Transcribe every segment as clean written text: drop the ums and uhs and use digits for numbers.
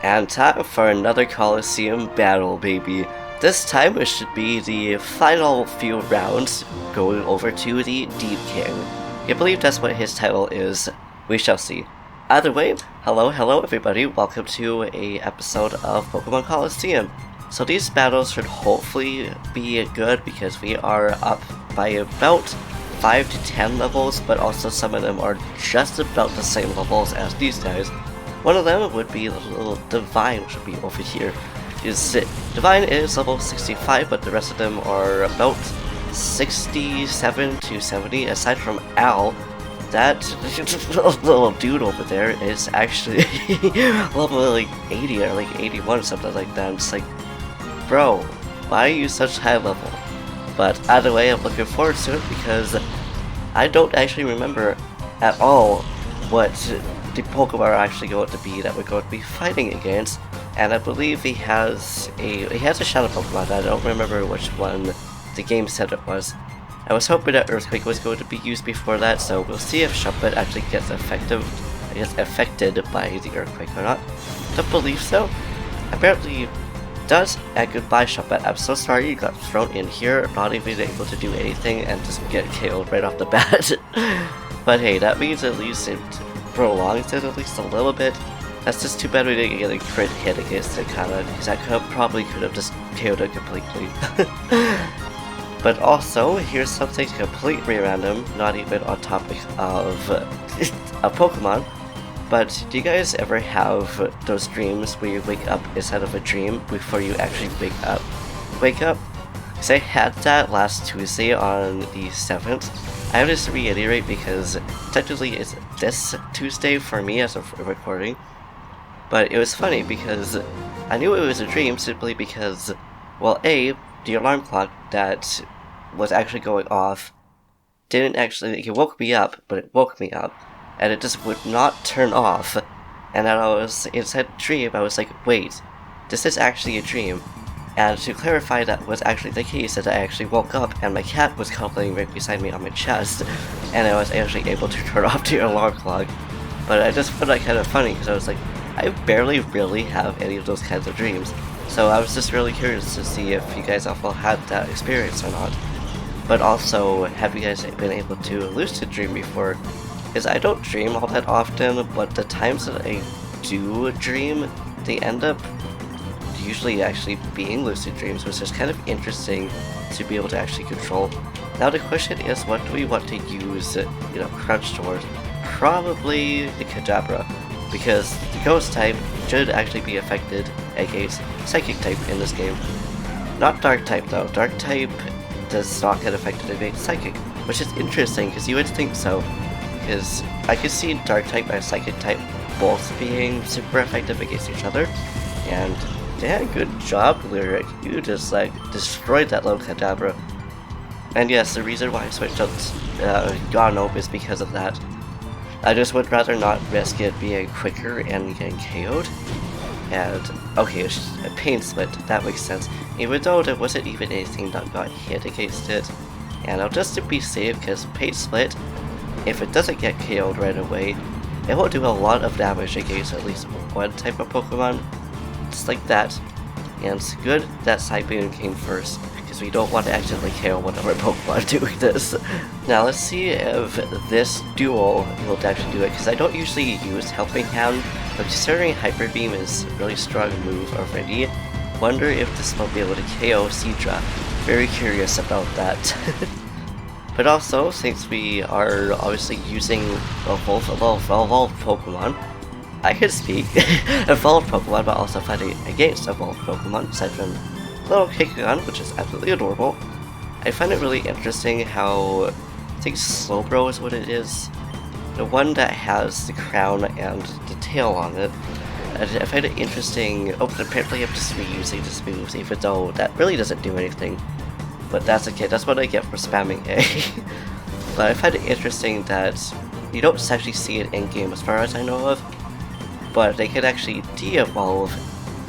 And time for another Colosseum battle, baby. This time it should be the final few rounds going over to the Deep King. I believe that's what his title is. We shall see. Either way, hello everybody, welcome to a episode of Pokemon Colosseum. So these battles should hopefully be good because we are up by about 5 to 10 levels, but also some of them are just about the same levels as these guys. One of them would be the little Divine, which would be over here. Divine is level 65, but the rest of them are about 67 to 70, aside from Al. That little dude over there is actually level like 80 or like 81 or something like that. It's like, bro, why are you such high level? But either way, I'm looking forward to it because I don't actually remember at all what the Pokemon are actually going to be that we're going to be fighting against. And I believe he has a Shadow Pokemon that I don't remember which one the game said it was. I was hoping that Earthquake was going to be used before that, so we'll see if Shuppet actually gets affected by the Earthquake or not. Don't believe so. Apparently does. And goodbye, Shuppet. I'm so sorry you got thrown in here, not even able to do anything and just get KO'd right off the bat. But hey, that means at least it prolongs it at least a little bit. That's just too bad we didn't get a crit hit against it, kinda, because I probably could have just KO'd it completely. But also, here's something completely random, not even on topic of a Pokemon. But do you guys ever have those dreams where you wake up inside of a dream before you actually wake up? Because I had that last Tuesday on the 7th. I have to reiterate because technically it's this Tuesday for me as of recording. But it was funny because I knew it was a dream simply because, well, A, the alarm clock that was actually going off didn't actually, it woke me up, but it woke me up, and it just would not turn off. And then I was inside the dream, I was like, wait, this is actually a dream. And to clarify that was actually the case, that I actually woke up and my cat was cuddling right beside me on my chest, and I was actually able to turn off the alarm clock. But I just found that kind of funny because I was like, I barely really have any of those kinds of dreams. So I was just really curious to see if you guys all had that experience or not. But also, have you guys been able to lucid dream before? Because I don't dream all that often, but the times that I do dream, they end up usually actually being lucid dreams, which is kind of interesting to be able to actually control. Now the question is, what do we want to use, Crunch towards? Probably the Kadabra, because the Ghost type should actually be affected against Psychic type in this game. Not Dark type though. Dark type does not get affected against Psychic, which is interesting because you would think so. Because I could see Dark type and Psychic type both being super effective against each other. And yeah, good job, Lyric. You just destroyed that little Kadabra. And yes, the reason why I switched out Garnope is because of that. I just would rather not risk it being quicker and getting KO'd. And, okay, a Pain Split, that makes sense. Even though there wasn't even anything that got hit against it. And I'll just to be safe, because Pain Split, if it doesn't get KO'd right away, it will do a lot of damage against at least one type of Pokemon. Just like that. And it's good that Psybeam came first, because we don't want to accidentally KO one of our Pokemon doing this. Now let's see if this duel will actually do it, because I don't usually use Helping Hand, but considering Hyper Beam is a really strong move already, wonder if this will be able to KO Seadra. Very curious about that. But also, since we are obviously using evolved Pokemon, I could speak evolved Pokemon, but also fighting against evolved Pokemon, aside from little Kikugan, which is absolutely adorable. I find it really interesting how, I think Slowbro is what it is, the one that has the crown and the tail on it. I find it interesting. Oh, apparently I'm just reusing this move, even though that really doesn't do anything. But that's okay, that's what I get for spamming A. But I find it interesting that you don't actually see it in-game as far as I know of, but they can actually de-evolve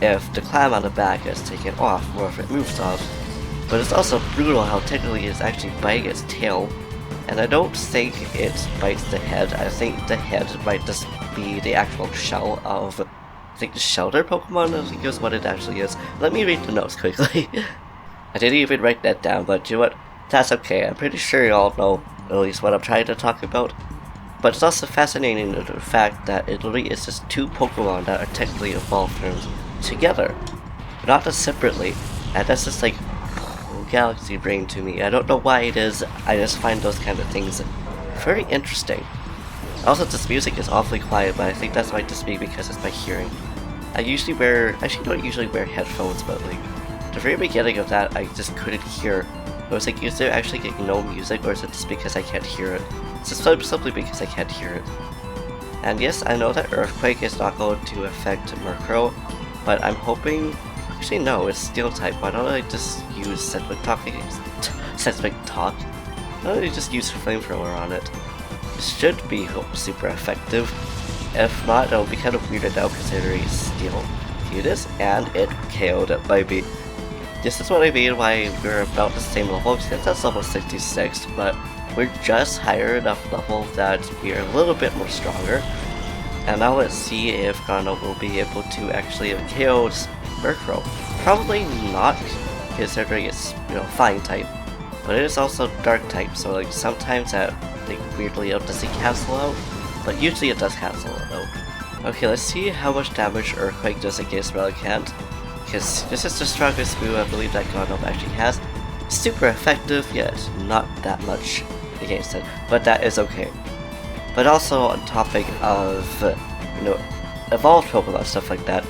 if the clam on the back is taken off, or if it moves off. But it's also brutal how technically it's actually biting its tail, and I don't think it bites the head. I think the head might just be the actual shell of I think the shelter Pokemon, I think is what it actually is. Let me read the notes quickly. I didn't even write that down, but you know what? That's okay. I'm pretty sure you all know at least what I'm trying to talk about. But it's also fascinating the fact that it literally is just two Pokemon that are technically evolved forms together, not just separately. And that's just like galaxy brain to me. I don't know why it is. I just find those kind of things very interesting. Also, this music is awfully quiet, but I think that's might just be because it's my hearing. I actually don't usually wear headphones, but like the very beginning of that, I just couldn't hear. I was like, is there actually like no music, or is it just because I can't hear it? It's just simply because I can't hear it. And yes, I know that Earthquake is not going to affect Murkrow, but I'm hoping. Actually, no, it's Steel type. Why don't I just use Seismic Talk? Why don't I just use Flamethrower on it? It should be super effective. If not, it'll be kind of weirded out considering Steel. See this? And it KO'd it, baby. This is what I mean why we're about the same level, because that's level 66, but we're just higher enough level that we're a little bit more stronger. And now let's see if Gano will be able to actually KO Murkrow. Probably not, considering it's, Flying type. But it is also Dark type, so like sometimes that like weirdly it doesn't cancel out, but usually it does cancel it out. Okay, let's see how much damage Earthquake does against Relicanth, because this is the strongest move I believe that Gano actually has. Super effective, yet not that much against it, but that is okay. But also on topic of, evolved Pokemon, stuff like that,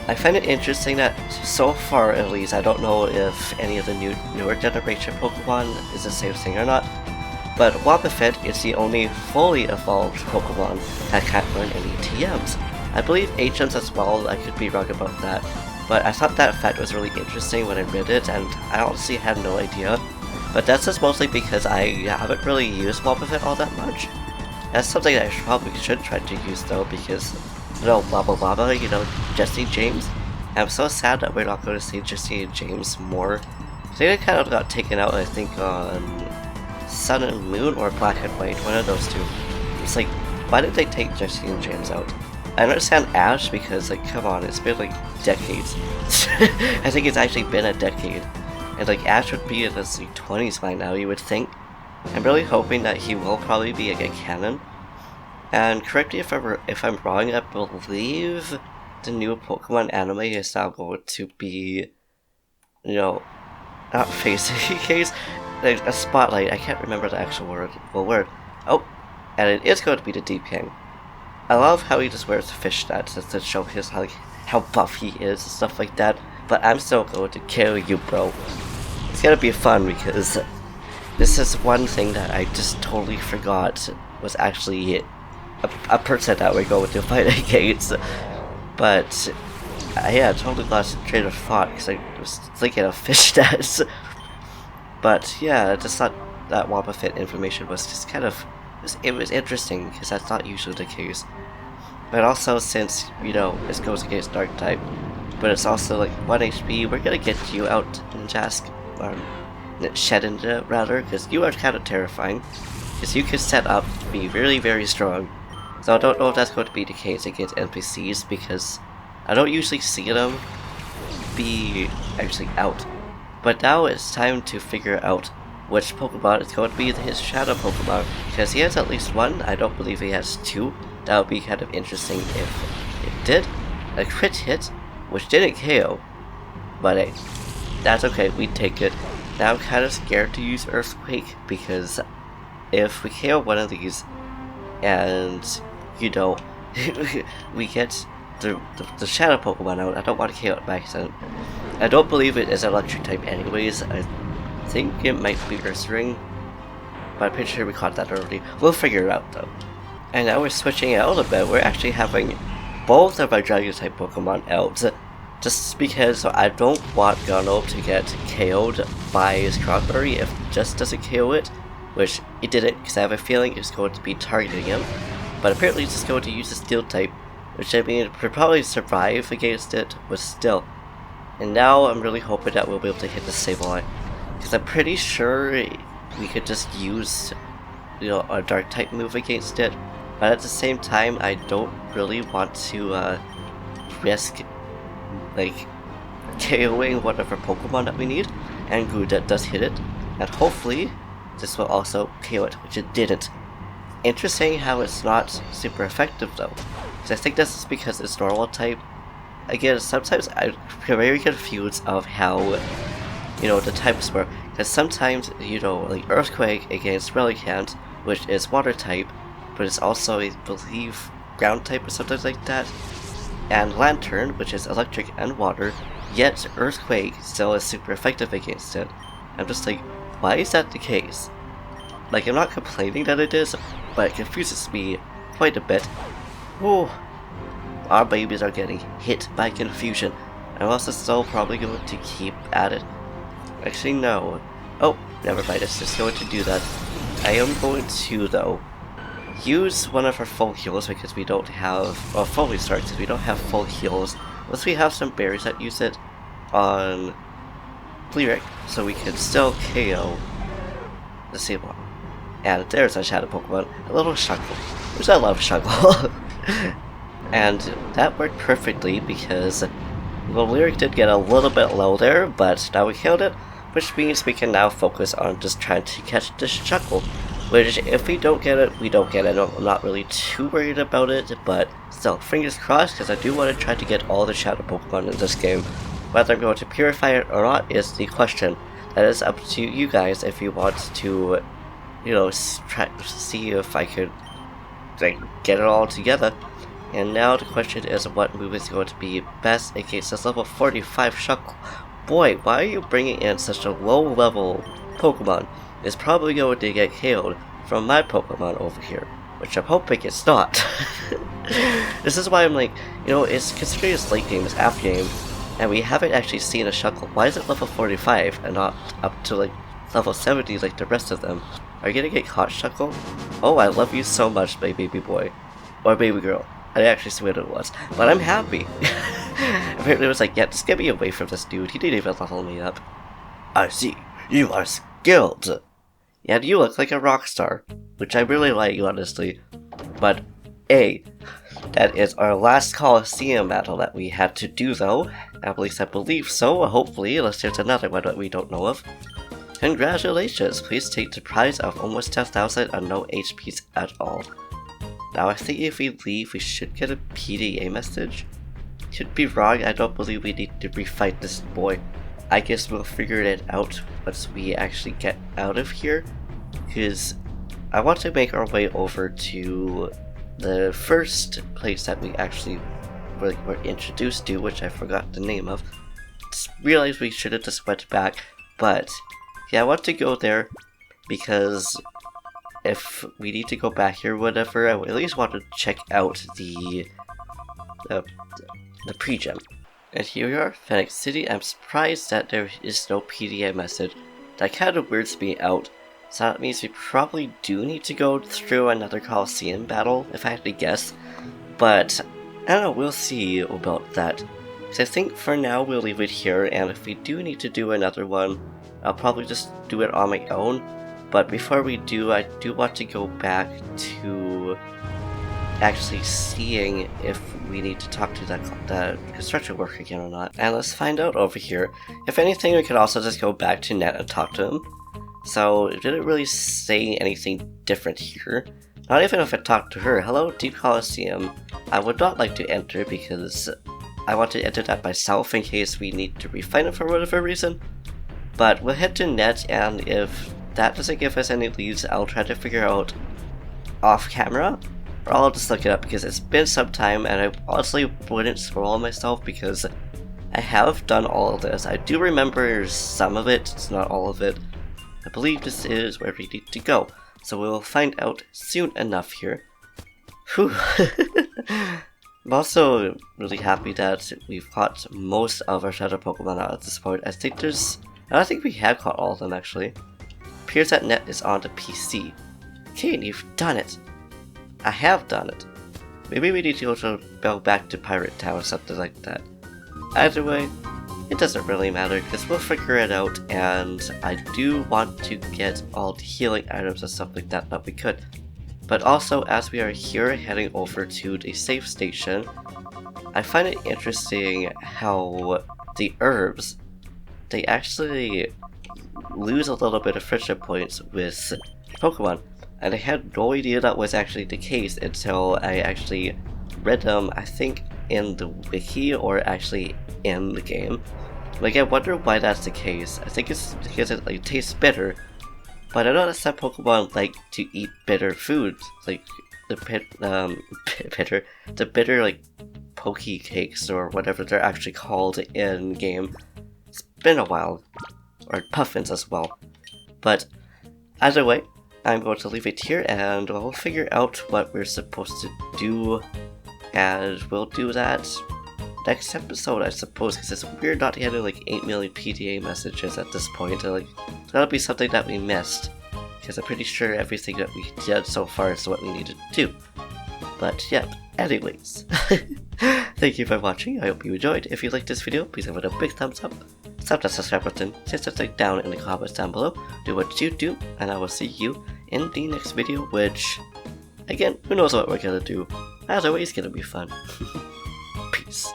I find it interesting that so far at least, I don't know if any of the newer generation Pokemon is the same thing or not, but Wobbuffet is the only fully evolved Pokemon that can't learn any TMs. I believe HMs as well, I could be wrong about that, but I thought that fact was really interesting when I read it, and I honestly had no idea. But that's just mostly because I haven't really used Wobbuffet all that much. That's something that I probably should try to use though, because Jesse James. I'm so sad that we're not going to see Jesse James more. I think it kind of got taken out, I think, on Sun and Moon or Black and White, one of those two. It's like, why did they take Jesse and James out? I understand Ash because, like, come on, it's been like decades. I think it's actually been a decade. And like, Ash would be in his 20s by now, you would think. I'm really hoping that he will probably be a canon. And correct me if I'm wrong, I believe the new Pokemon anime is now going to be, not facing case, like a spotlight. I can't remember the actual word. Oh, and it is going to be the Deep King. I love how he just wears fish stats to show his how buff he is and stuff like that. But I'm still going to kill you, bro. It's gonna be fun because this is one thing that I just totally forgot was actually a person that we're going to fight against. But I totally lost train of thought because I was thinking of fish stats. But yeah, I just thought that Wobbuffet information was just kind of, it was interesting because that's not usually the case. But also since, this goes against Dark type, but it's also like 1 HP, we're gonna get you out, Ninjask, or Shedinja rather, because you are kind of terrifying, because you can set up to be really, very strong. So I don't know if that's going to be the case against NPCs, because I don't usually see them be actually out. But now it's time to figure out which Pokemon is going to be his Shadow Pokemon, because he has at least one. I don't believe he has two. That would be kind of interesting if it did. A crit hit, which didn't KO, but hey, that's okay, we take it. Now I'm kind of scared to use Earthquake, because if we KO one of these, and, we get the Shadow Pokemon out, I don't want to KO it by accident. I don't believe it is Electric type anyways. I think it might be Ursaring, but I'm pretty sure we caught that already. We'll figure it out though. And now we're switching it out a bit. We're actually having both of our Dragon type Pokemon out, just because I don't want Gano to get KO'd by his Cranberry if it just doesn't KO it, which it didn't, because I have a feeling it's going to be targeting him. But apparently it's just going to use the Steel type, which I mean, it would probably survive against it, but still. And now I'm really hoping that we'll be able to hit the Sableye, because I'm pretty sure we could just use, a Dark type move against it. But at the same time, I don't really want to risk, like, KOing whatever Pokemon that we need, and Gudette does hit it, and hopefully this will also KO it, which it didn't. Interesting how it's not super effective though, because I think this is because it's normal type. Again, sometimes I'm very confused of how, you know, the types work, because sometimes, you know, like Earthquake against Relicanth, which is water type, but it's also, I believe, ground type or something like that, and Lantern, which is electric and water, yet Earthquake still is super effective against it. I'm just like, why is that the case? Like, I'm not complaining that it is, but it confuses me quite a bit. Whoa, our babies are getting hit by confusion. I'm also still probably going to keep at it. Actually, no. Oh, never mind, it's just going to do that. I am going to, though, use one of our full heals because we don't have, well, full restart because we don't have full heals. Unless we have some berries that use it on Lyric, so we can still KO the same one. And there's a shadow Pokemon, a little Shuckle, which I love Shuckle. And that worked perfectly because, well, Lyric did get a little bit low there, but now we killed it, which means we can now focus on just trying to catch this Shuckle. Which, if we don't get it, we don't get it. I'm not really too worried about it, but still, fingers crossed, because I do want to try to get all the shadow Pokemon in this game. Whether I'm going to purify it or not is the question. That is up to you guys if you want to, you know, try to see if I could, like, get it all together. And now the question is, what move is going to be best against this level 45 Shuckle? Boy, why are you bringing in such a low level Pokemon? It's probably going to get KO'd from my Pokemon over here, which I'm hoping it's not. This is why I'm like, you know, it's considering it's late game, it's after game, and we haven't actually seen a Shuckle. Why is it level 45 and not up to like level 70 like the rest of them? Are you gonna get caught, Shuckle? Oh, I love you so much, my baby boy. Or baby girl. I didn't actually see what it was, but I'm happy. Apparently it was like, yeah, just get me away from this dude, he didn't even level me up. I see, you are skilled. And you look like a rock star, which I really like, honestly. But, that is our last Colosseum battle that we had to do, though. At least I believe so, hopefully, unless there's another one that we don't know of. Congratulations, please take the prize of almost 10,000 and no HPs at all. Now, I think if we leave, we should get a PDA message. Could be wrong, I don't believe we need to refight this boy. I guess we'll figure it out once we actually get out of here, because I want to make our way over to the first place that we actually were introduced to, which I forgot the name of. Just realized we should have just went back, but yeah, I want to go there because if we need to go back here or whatever, I at least want to check out the pre-gem. And here we are, Phoenix City. I'm surprised that there is no PDA message. That kind of weirds me out. So that means we probably do need to go through another Colosseum battle, if I had to guess. But, I don't know, we'll see about that. So I think for now we'll leave it here, and if we do need to do another one, I'll probably just do it on my own. But before we do, I do want to go back to actually seeing if we need to talk to the construction worker again or not. And let's find out over here. If anything, we could also just go back to Net and talk to him. So it didn't really say anything different here. Not even if I talked to her. Hello, Deep Colosseum. I would not like to enter because I want to enter that myself in case we need to refine it for whatever reason. But we'll head to Net, and if that doesn't give us any leads, I'll try to figure out off camera. Or I'll just look it up because it's been some time and I honestly wouldn't scroll myself because I have done all of this. I do remember some of it, it's not all of it. I believe this is where we need to go. So we'll find out soon enough here. Whew. I'm also really happy that we've caught most of our shadow Pokemon out at this point. I don't think we have caught all of them actually. Appears that Net is on the PC. Caine, you've done it! I have done it. Maybe we need to go back to Pirate Town or something like that. Either way, it doesn't really matter because we'll figure it out, and I do want to get all the healing items and stuff like that we could. But also, as we are here heading over to the safe station, I find it interesting how the herbs, they actually lose a little bit of friendship points with Pokemon, and I had no idea that was actually the case until I actually read them, I think in the wiki or actually in the game. Like, I wonder why that's the case. I think it's because it like tastes bitter, but I know that some Pokemon like to eat bitter foods, like the bitter like Poke Cakes or whatever they're actually called in game. It's been a while, or puffins as well. But either way, I'm going to leave it here, and we'll figure out what we're supposed to do, and we'll do that next episode, I suppose, because it's weird not getting like 8 million PDA messages at this point. And, like, that'll be something that we missed, because I'm pretty sure everything that we did so far is what we need to do. But yeah, anyways, thank you for watching. I hope you enjoyed. If you liked this video, please give it a big thumbs up. Slap that subscribe button, say something down in the comments down below, do what you do, and I will see you in the next video, which, again, who knows what we're gonna do. Either way, it's gonna be fun. Peace.